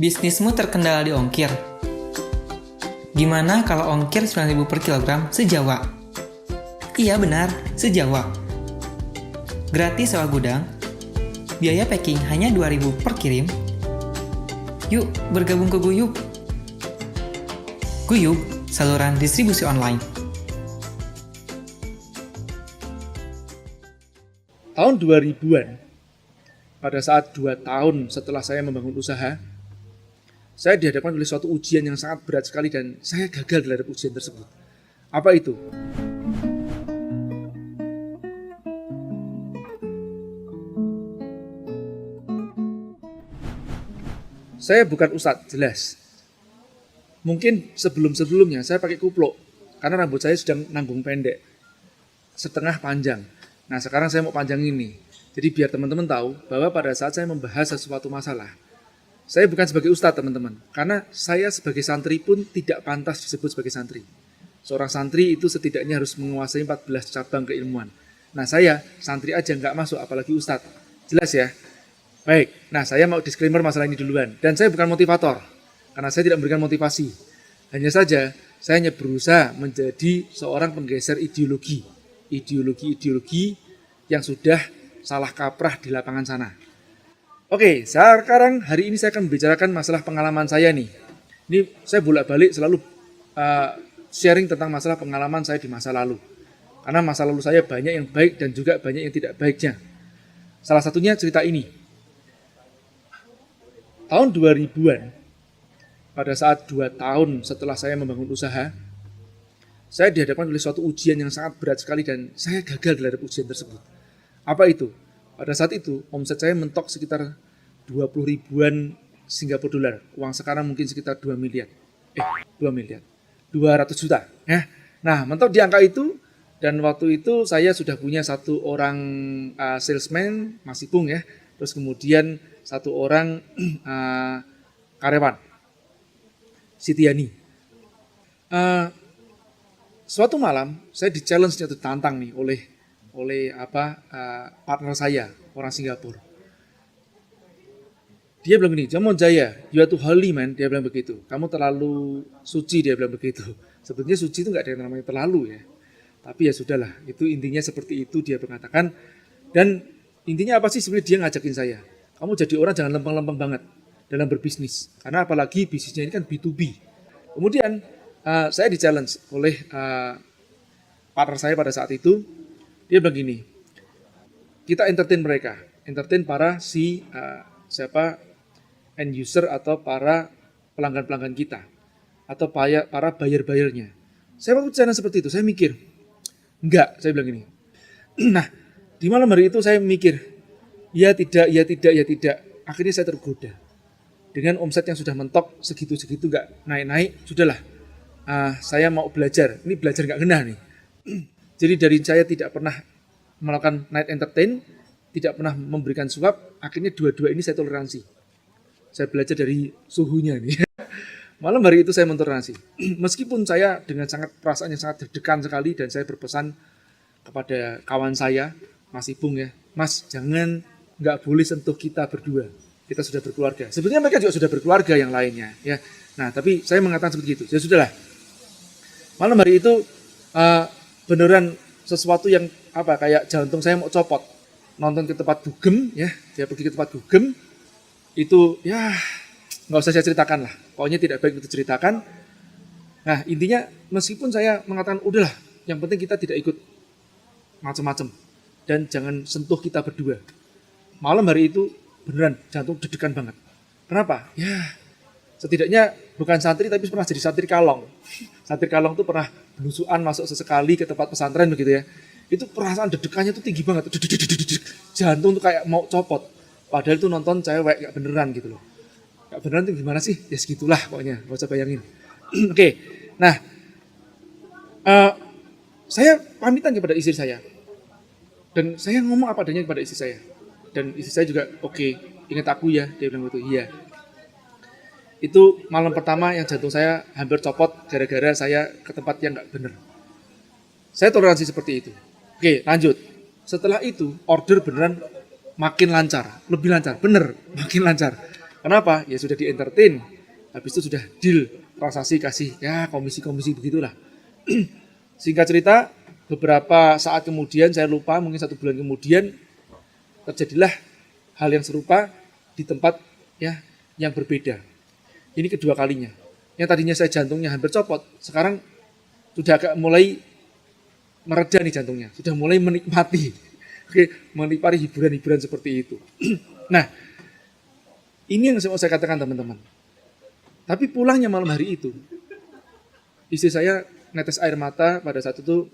Bisnismu terkendala di ongkir? Gimana kalau ongkir 9.000 per kilogram se-Jawa? Iya benar, se-Jawa. Gratis sewa gudang, biaya packing hanya 2.000 per kirim. Yuk, bergabung ke Guyub. Guyub, saluran distribusi online. Tahun 2000-an, pada saat 2 tahun setelah saya membangun usaha, saya dihadapkan oleh suatu ujian yang sangat berat sekali dan saya gagal dalam ujian tersebut. Apa itu? Saya bukan ustadz, jelas. Mungkin sebelum-sebelumnya saya pakai kupluk, karena rambut saya sedang nanggung pendek, setengah panjang. Nah sekarang saya mau panjangin nih. Jadi biar teman-teman tahu bahwa pada saat saya membahas sesuatu masalah, saya bukan sebagai ustadz teman-teman, karena saya sebagai santri pun tidak pantas disebut sebagai santri. Seorang santri itu setidaknya harus menguasai 14 cabang keilmuan. Nah saya santri aja nggak masuk, apalagi ustadz. Jelas ya? Baik, nah saya mau disclaimer masalah ini duluan. Dan saya bukan motivator, karena saya tidak memberikan motivasi. Hanya saja saya hanya berusaha menjadi seorang penggeser ideologi yang sudah salah kaprah di lapangan sana. Oke, sekarang hari ini saya akan membicarakan masalah pengalaman saya nih. Ini saya bolak-balik selalu sharing tentang masalah pengalaman saya di masa lalu. Karena masa lalu saya banyak yang baik dan juga banyak yang tidak baiknya. Salah satunya cerita ini. Tahun 2000-an, pada saat 2 tahun setelah saya membangun usaha, saya dihadapkan oleh suatu ujian yang sangat berat sekali dan saya gagal dalam ujian tersebut. Apa itu? Pada saat itu, omset saya mentok sekitar 20 ribuan Singapura dolar. Uang sekarang mungkin sekitar 2 miliar. 2 miliar. 200 juta. Ya. Nah, mentok di angka itu, dan waktu itu saya sudah punya satu orang salesman, Mas Ipung ya. Terus kemudian satu orang karyawan, Sitiani. Suatu malam, saya di-challenge atau ditantang nih oleh partner saya, orang Singapura. Dia bilang gini, Jamon Jaya, you are too holy man, dia bilang begitu. Kamu terlalu suci, dia bilang begitu. Sebetulnya suci itu nggak ada yang namanya terlalu ya. Tapi ya sudahlah, itu intinya seperti itu dia mengatakan. Dan intinya apa sih sebenarnya dia ngajakin saya? Kamu jadi orang jangan lempeng-lempeng banget dalam berbisnis. Karena apalagi bisnisnya ini kan B2B. Kemudian saya di-challenge oleh partner saya pada saat itu. Dia bilang gini, kita entertain mereka, entertain para end user atau para pelanggan-pelanggan kita, atau para buyer-buyernya. Saya waktu bicara seperti itu, saya mikir, enggak, saya bilang gini. Nah, di malam hari itu saya mikir, ya tidak. Akhirnya saya tergoda. Dengan omset yang sudah mentok, segitu-segitu enggak naik-naik, sudahlah. Saya mau belajar, ini belajar enggak kena nih. Jadi dari saya tidak pernah melakukan night entertain, tidak pernah memberikan suap, akhirnya dua-dua ini saya toleransi. Saya belajar dari suhunya nih. Malam hari itu saya mentoleransi. Meskipun saya dengan perasaan yang sangat deg-degan sekali dan saya berpesan kepada kawan saya, Mas Ipung ya, Mas nggak boleh sentuh kita berdua. Kita sudah berkeluarga. Sebenarnya mereka juga sudah berkeluarga yang lainnya ya. Nah tapi saya mengatakan seperti itu. Ya sudahlah. Malam hari itu beneran sesuatu yang kayak jantung saya mau copot. Nonton ke tempat dugem ya, dia pergi ke tempat dugem itu ya nggak usah saya ceritakan lah. Pokoknya tidak baik itu ceritakan. Nah intinya meskipun saya mengatakan udahlah, yang penting kita tidak ikut macam-macam dan jangan sentuh kita berdua. Malam hari itu beneran jantung deg-degan banget. Kenapa? Ya setidaknya bukan santri tapi pernah jadi santri kalong. Santri kalong tuh pernah belusuan masuk sesekali ke tempat pesantren begitu ya. Itu perasaan deg-degannya tuh tinggi banget. Jantung tuh kayak mau copot. Padahal itu nonton cewek gak beneran gitu loh. Gak beneran tuh gimana sih? Ya segitulah pokoknya, gak usah bayangin. Oke. Nah, saya pamitan kepada istri saya. Dan saya ngomong apa adanya kepada istri saya. Dan istri saya juga oke, ingat aku ya, dia bilang begitu. Iya. Itu malam pertama yang jantung saya hampir copot gara-gara saya ke tempat yang nggak benar. Saya toleransi seperti itu. Oke, lanjut. Setelah itu order beneran makin lancar, lebih lancar, bener, makin lancar. Kenapa? Ya sudah di-entertain. Habis itu sudah deal, transaksi kasih, ya komisi-komisi begitulah. Singkat cerita, beberapa saat kemudian, saya lupa, mungkin 1 bulan kemudian, terjadilah hal yang serupa di tempat ya yang berbeda. Ini kedua kalinya. Yang tadinya saya jantungnya hampir copot, sekarang sudah agak mulai mereda nih jantungnya, sudah mulai menikmati. Oke, menikmati hiburan-hiburan seperti itu. Nah, ini yang mau saya katakan teman-teman. Tapi pulangnya malam hari itu, istri saya netes air mata pada saat itu.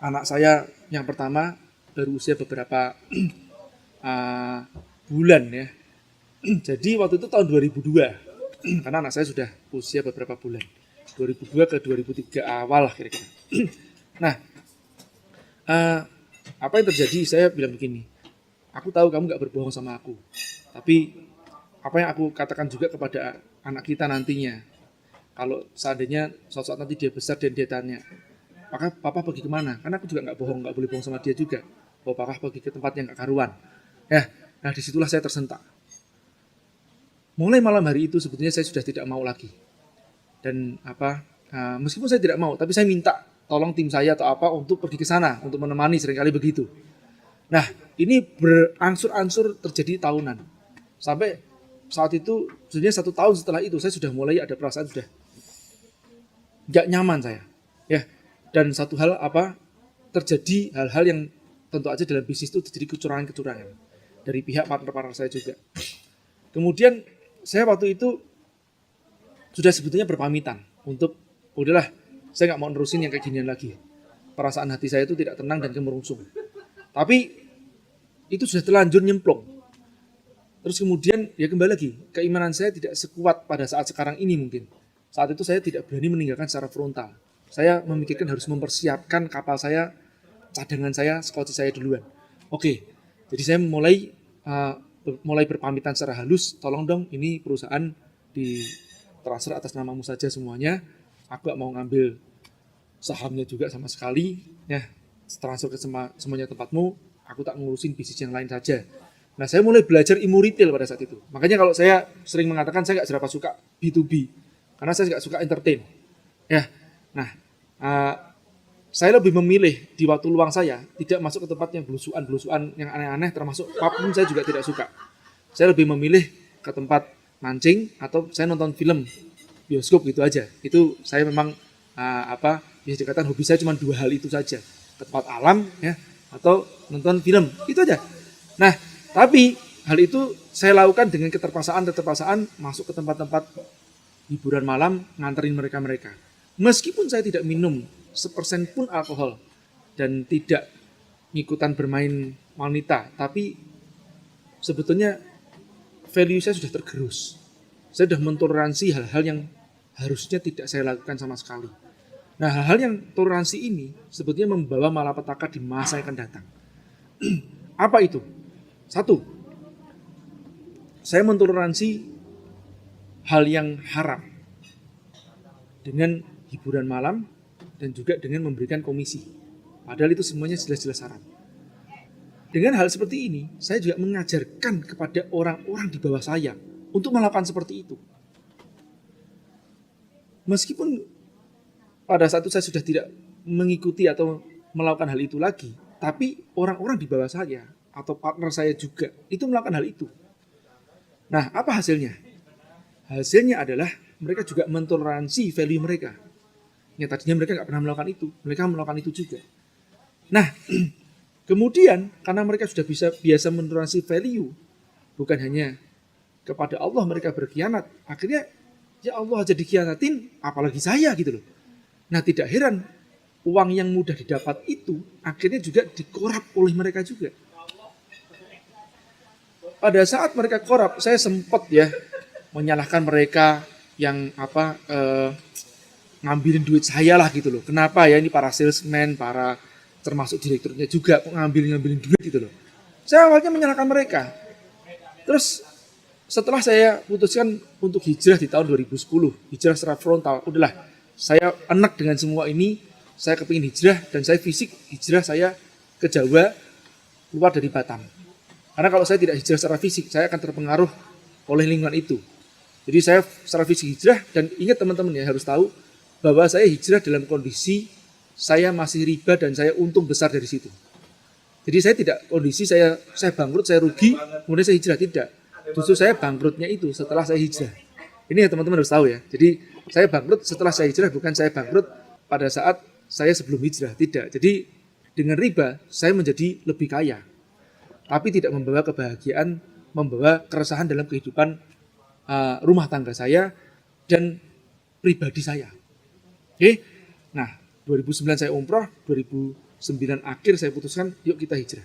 Anak saya yang pertama baru usia beberapa bulan ya. Jadi waktu itu tahun 2002, karena anak saya sudah usia beberapa bulan. 2002 ke 2003 awal lah kira-kira. Nah, apa yang terjadi? Saya bilang begini, aku tahu kamu gak berbohong sama aku, tapi apa yang aku katakan juga kepada anak kita nantinya, kalau seandainya suatu saat nanti dia besar dan dia tanya, maka papa pergi kemana? Karena aku juga gak bohong, gak boleh bohong sama dia juga. Oh, papa pergi ke tempat yang gak karuan. Ya, nah disitulah saya tersentak. Mulai malam hari itu sebetulnya saya sudah tidak mau lagi. Dan meskipun saya tidak mau, tapi saya minta tolong tim saya atau apa untuk pergi ke sana untuk menemani, seringkali begitu. Nah, ini berangsur-angsur terjadi tahunan. Sampai saat itu, sebenarnya 1 tahun setelah itu saya sudah mulai ada perasaan sudah gak nyaman saya. Ya, dan satu hal terjadi hal-hal yang tentu aja dalam bisnis itu terjadi kecurangan-kecurangan dari pihak partner-partner saya juga. Kemudian saya waktu itu sudah sebetulnya berpamitan untuk udahlah, saya nggak mau nerusin yang kayak ginian lagi. Perasaan hati saya itu tidak tenang dan kemerungsung. Tapi itu sudah terlanjur nyemplung. Terus kemudian ya kembali lagi, keimanan saya tidak sekuat pada saat sekarang ini mungkin. Saat itu saya tidak berani meninggalkan secara frontal. Saya memikirkan harus mempersiapkan kapal saya, cadangan saya, skoci saya duluan. Oke, jadi saya mulai berpamitan secara halus, tolong dong ini perusahaan di transfer atas namamu saja semuanya. Aku gak mau ngambil sahamnya juga sama sekali. Ya, transfer ke semuanya tempatmu, aku tak ngurusin bisnis yang lain saja. Nah, saya mulai belajar ilmu retail pada saat itu. Makanya kalau saya sering mengatakan saya gak seberapa suka B2B, karena saya gak suka entertain. Ya, nah, saya lebih memilih di waktu luang saya tidak masuk ke tempat yang belusuan yang aneh-aneh, termasuk pub pun saya juga tidak suka. Saya lebih memilih ke tempat mancing atau saya nonton film bioskop gitu aja. Itu saya memang bisa dikatakan hobi saya cuma 2 hal itu saja, ke tempat alam ya atau nonton film, itu aja. Nah, tapi hal itu saya lakukan dengan keterpaksaan masuk ke tempat-tempat hiburan malam, nganterin mereka. Meskipun saya tidak minum 1% pun alkohol dan tidak ngikutan bermain wanita, tapi sebetulnya value saya sudah tergerus. Saya sudah mentoleransi hal-hal yang harusnya tidak saya lakukan sama sekali. Nah, hal-hal yang toleransi ini sebetulnya membawa malapetaka di masa yang akan datang. Apa itu? 1, saya mentoleransi hal yang haram dengan hiburan malam dan juga dengan memberikan komisi. Padahal itu semuanya jelas-jelas haram. Dengan hal seperti ini, saya juga mengajarkan kepada orang-orang di bawah saya untuk melakukan seperti itu. Meskipun pada saat itu saya sudah tidak mengikuti atau melakukan hal itu lagi, tapi orang-orang di bawah saya atau partner saya juga itu melakukan hal itu. Nah, apa hasilnya? Hasilnya adalah mereka juga mentoleransi value mereka. Yang tadinya mereka nggak pernah melakukan itu, mereka melakukan itu juga. Nah, kemudian karena mereka sudah biasa mentoleransi value, bukan hanya kepada Allah mereka berkhianat, akhirnya ya Allah aja dikhianatin, apalagi saya gitu loh. Nah, tidak heran uang yang mudah didapat itu akhirnya juga dikorap oleh mereka juga. Pada saat mereka korup, saya sempat ya menyalahkan mereka yang ngambilin duit saya lah gitu loh. Kenapa ya ini para salesman, para termasuk direkturnya juga ngambilin duit gitu loh. Saya awalnya menyalahkan mereka. Terus setelah saya putuskan untuk hijrah di tahun 2010, hijrah secara frontal, udahlah saya enak dengan semua ini, saya kepingin hijrah dan saya fisik hijrah saya ke Jawa, keluar dari Batam. Karena kalau saya tidak hijrah secara fisik, saya akan terpengaruh oleh lingkungan itu. Jadi saya secara fisik hijrah, dan ingat teman-teman ya, harus tahu bahwa saya hijrah dalam kondisi saya masih riba dan saya untung besar dari situ. Jadi saya tidak kondisi saya bangkrut, saya rugi, kemudian saya hijrah, tidak. Justru saya bangkrutnya itu setelah saya hijrah. Ini ya teman-teman harus tahu ya. Jadi saya bangkrut setelah saya hijrah, bukan saya bangkrut pada saat saya sebelum hijrah, tidak. Jadi dengan riba saya menjadi lebih kaya, tapi tidak membawa kebahagiaan, membawa keresahan dalam kehidupan rumah tangga saya dan pribadi saya. Oke, nah 2009 saya umroh, 2009 akhir saya putuskan yuk kita hijrah.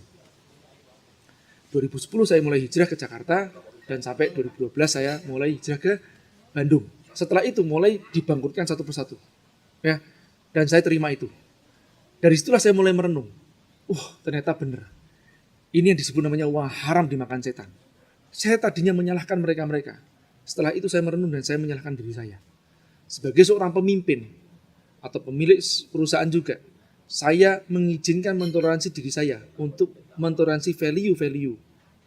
2010 saya mulai hijrah ke Jakarta dan sampai 2012 saya mulai hijrah ke Bandung. Setelah itu mulai dibangkrutkan satu persatu, ya, dan saya terima itu. Dari situlah saya mulai merenung. Ternyata benar. Ini yang disebut namanya uang haram dimakan setan. Saya tadinya menyalahkan mereka-mereka. Setelah itu saya merenung dan saya menyalahkan diri saya. Sebagai seorang pemimpin atau pemilik perusahaan juga, saya mengizinkan mentoleransi diri saya untuk mentoleransi value-value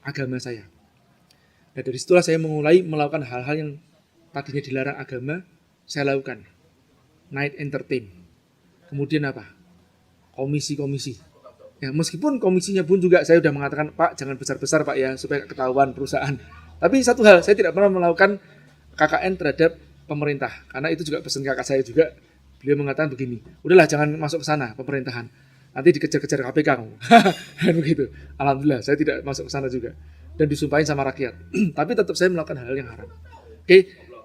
agama saya. Dan dari situlah saya mulai melakukan hal-hal yang tadinya dilarang agama, saya lakukan. Night entertain. Kemudian apa? Komisi-komisi. Ya, meskipun komisinya pun juga saya sudah mengatakan, Pak, jangan besar-besar Pak ya, supaya ketahuan perusahaan. Tapi satu hal, saya tidak pernah melakukan KKN terhadap pemerintah. Karena itu juga pesan kakak saya juga. Beliau mengatakan begini, udahlah jangan masuk ke sana pemerintahan. Nanti dikejar-kejar KPK kamu. Dan begitu. Alhamdulillah, saya tidak masuk ke sana juga. Dan disumpahin sama rakyat. Tapi tetap saya melakukan hal yang haram. Oke,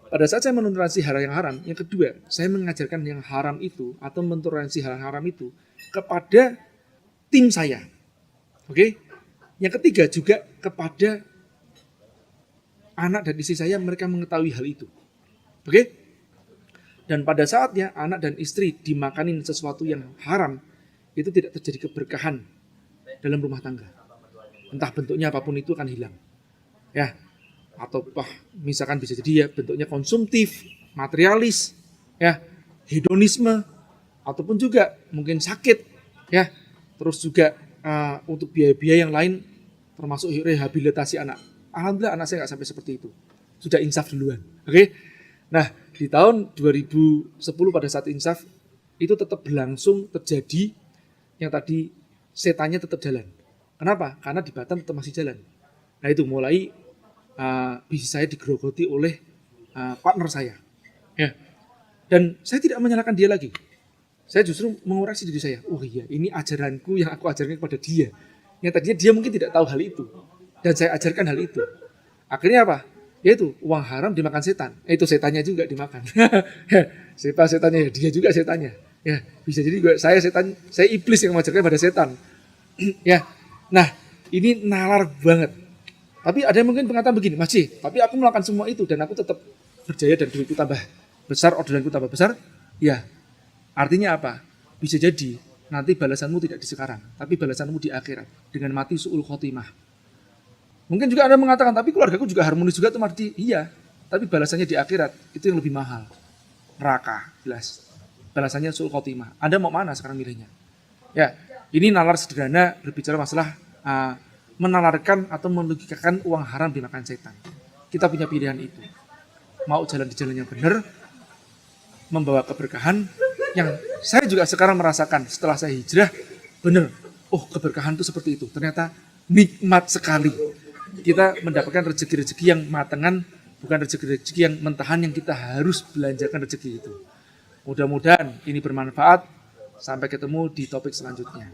pada saat saya mentoleransi hal yang haram, yang kedua, saya mengajarkan yang haram itu atau mentoleransi hal yang haram itu kepada tim saya. Oke? Yang ketiga juga kepada anak dan istri saya, mereka mengetahui hal itu. Oke? Dan pada saatnya anak dan istri dimakanin sesuatu yang haram, itu tidak terjadi keberkahan dalam rumah tangga. Entah bentuknya apapun itu akan hilang. Ya. Atau misalkan bisa jadi ya bentuknya konsumtif, materialis, ya, hedonisme, ataupun juga mungkin sakit, ya. Terus juga untuk biaya-biaya yang lain termasuk rehabilitasi anak. Alhamdulillah anak saya nggak sampai seperti itu. Sudah insaf duluan. Oke? Nah, di tahun 2010 pada saat insaf itu tetap berlangsung terjadi yang tadi setannya tetap jalan. Kenapa? Karena di Batam tetap masih jalan. Nah, itu mulai bisnis saya digerogoti oleh partner saya. Ya. Dan saya tidak menyalahkan dia lagi. Saya justru mengoreksi diri saya. Iya, ini ajaranku yang aku ajarkan kepada dia. Yang tadinya dia mungkin tidak tahu hal itu. Dan saya ajarkan hal itu. Akhirnya apa? Yaitu uang haram dimakan setan. Itu setannya juga dimakan. Siapa setannya? Dia juga setannya. Ya, bisa jadi saya setan, saya iblis yang mengajarkan pada setan. Ya. Nah, ini nalar banget. Tapi ada yang mungkin mengatakan begini, Mas C, tapi aku melakukan semua itu dan aku tetap berjaya dan duitku tambah besar, orderanku tambah besar. Ya, artinya apa? Bisa jadi nanti balasanmu tidak di sekarang, tapi balasanmu di akhirat dengan mati su'ul khotimah. Mungkin juga ada yang mengatakan, tapi keluargaku juga harmonis juga tuh mati. Iya, tapi balasannya di akhirat itu yang lebih mahal. Neraka, jelas. Balasannya su'ul khotimah. Anda mau mana sekarang milihnya? Ya, ini nalar sederhana berbicara masalah menalarkan atau melogikakan uang haram dimakan setan. Kita punya pilihan itu. Mau jalan di jalan yang benar, membawa keberkahan, yang saya juga sekarang merasakan setelah saya hijrah, benar, keberkahan itu seperti itu. Ternyata nikmat sekali. Kita mendapatkan rezeki-rezeki yang matangan, bukan rezeki-rezeki yang mentahan yang kita harus belanjakan rezeki itu. Mudah-mudahan ini bermanfaat. Sampai ketemu di topik selanjutnya.